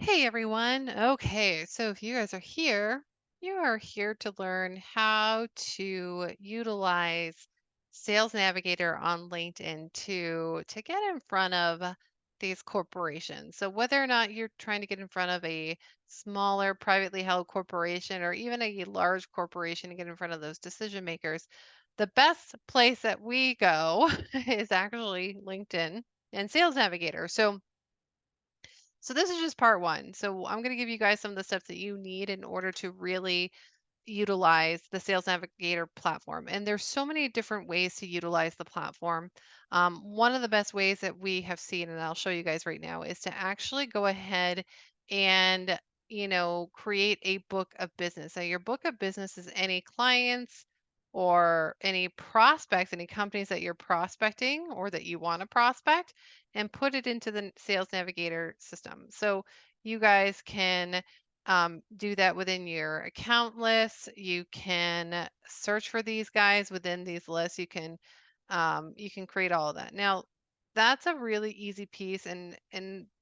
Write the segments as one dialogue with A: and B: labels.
A: Hey everyone. Okay, so if you guys are here, you are here to learn how to utilize Sales Navigator on LinkedIn to get in front of these corporations. So whether or not you're trying to get in front of a smaller privately held corporation or even a large corporation to get in front of those decision makers, the best place that we go is actually LinkedIn and Sales Navigator. So this is just part one. So I'm going to give you guys some of the steps that you need in order to really utilize the Sales Navigator platform. And there's so many different ways to utilize the platform. One of the best ways that we have seen, and I'll show you guys right now, is to actually go ahead and create a book of business. Now, your book of business is any clients or any prospects, any companies that you're prospecting or that you want to prospect, and put it into the Sales Navigator system. So you guys can do that within your account list. You can search for these guys within these lists. You can create all of that. Now, that's a really easy piece, and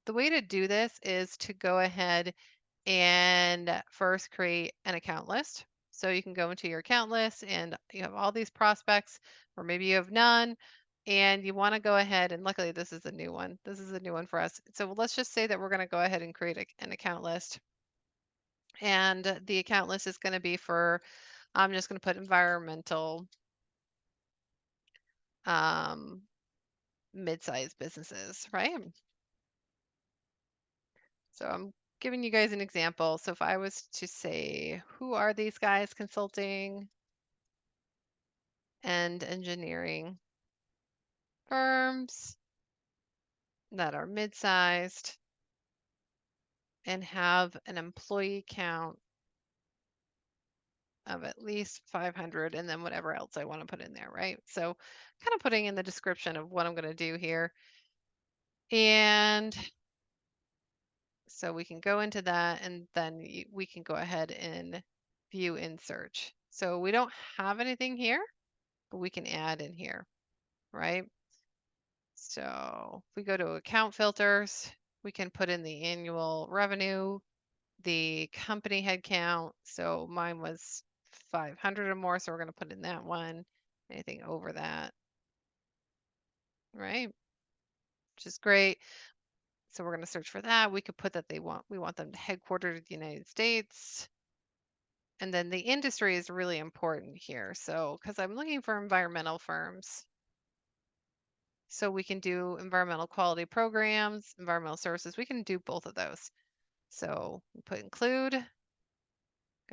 A: the way to do this is to go ahead and first create an account list. So you can go into your account list and you have all these prospects, or maybe you have none, and you want to go ahead and luckily this is a new one. This is a new one for us. So let's just say that we're going to go ahead and create an account list. And the account list is going to be for, I'm just going to put environmental um, mid-sized businesses, right? So I'm giving you guys an example. So if I was to say, who are these guys? Consulting and engineering firms that are mid-sized and have an employee count of at least 500 and then whatever else I want to put in there, right? So kind of putting in the description of what I'm going to do here. And so we can go into that and then we can go ahead and view in search. So we don't have anything here, but we can add in here, right? So if we go to account filters, we can put in the annual revenue, the company headcount. So mine was 500 or more, so we're going to put in that one. Anything over that, right? Which is great. So we're going to search for that. We could put that we want them headquartered in the United States. And then the industry is really important here. So, because I'm looking for environmental firms. So we can do environmental quality programs, environmental services. We can do both of those. So we put include. Going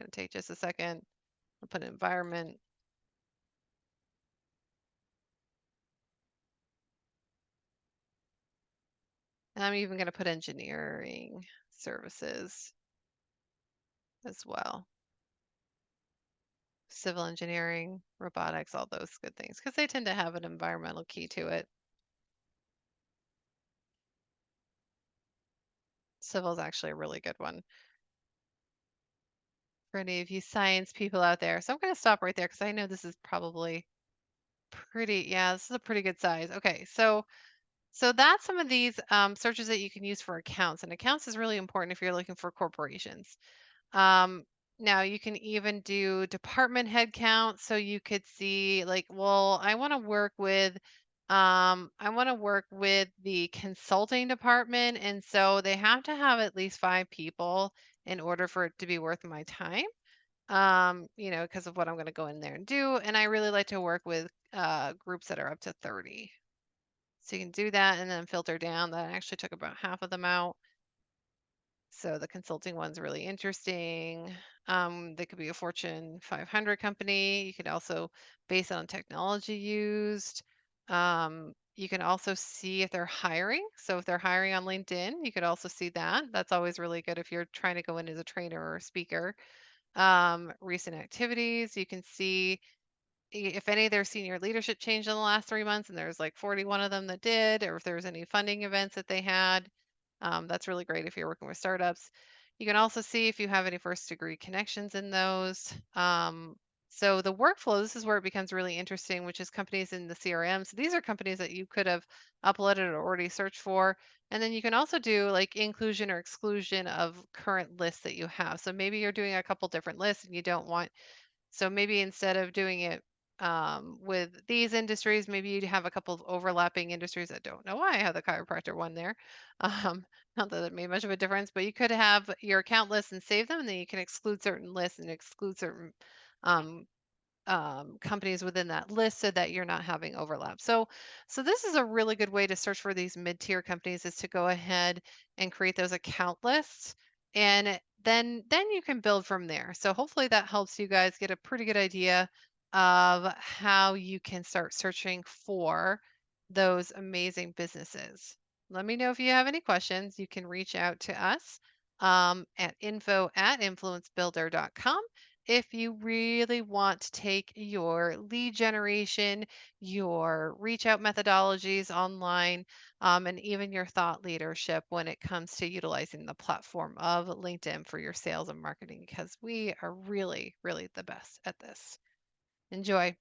A: to take just a second. I'll put environment. And I'm even going to put engineering services as well. Civil engineering, robotics, all those good things, because they tend to have an environmental key to it. Civil is actually a really good one for any of you science people out there. So I'm going to stop right there because I know this is probably pretty, yeah, this is a pretty good size. Okay, so that's some of these searches that you can use for accounts. And accounts is really important if you're looking for corporations. Um, Now you can even do department head count. So you could see like, well, I want to work with the consulting department. And so they have to have at least 5 people in order for it to be worth my time. Because of what I'm going to go in there and do. And I really like to work with groups that are up to 30. So you can do that and then filter down. That actually took about half of them out. So the consulting one's really interesting. They could be a Fortune 500 company. You could also base it on technology used. You can also see if they're hiring. So if they're hiring on LinkedIn, you could also see that. That's always really good if you're trying to go in as a trainer or a speaker. Recent activities, you can see if any of their senior leadership changed in the last 3 months, and there's like 41 of them that did, or if there was any funding events that they had. That's really great if you're working with startups. You can also see if you have any first degree connections in those. So the workflow, this is where it becomes really interesting, which is companies in the CRM. So these are companies that you could have uploaded or already searched for. And then you can also do like inclusion or exclusion of current lists that you have. So maybe you're doing a couple different lists and you don't want, so maybe instead of doing it with these industries, maybe you'd have a couple of overlapping industries. I don't know why I have the chiropractor one there. Um, Not that it made much of a difference, but you could have your account lists and save them, and then you can exclude certain lists and exclude certain um, companies within that list so that you're not having overlap. So this is a really good way to search for these mid-tier companies is to go ahead and create those account lists, and then you can build from there. So hopefully that helps you guys get a pretty good idea of how you can start searching for those amazing businesses. Let me know if you have any questions. You can reach out to us at info@influencebuilder.com if you really want to take your lead generation, your reach out methodologies online, and even your thought leadership when it comes to utilizing the platform of LinkedIn for your sales and marketing, because we are really, really the best at this. Enjoy.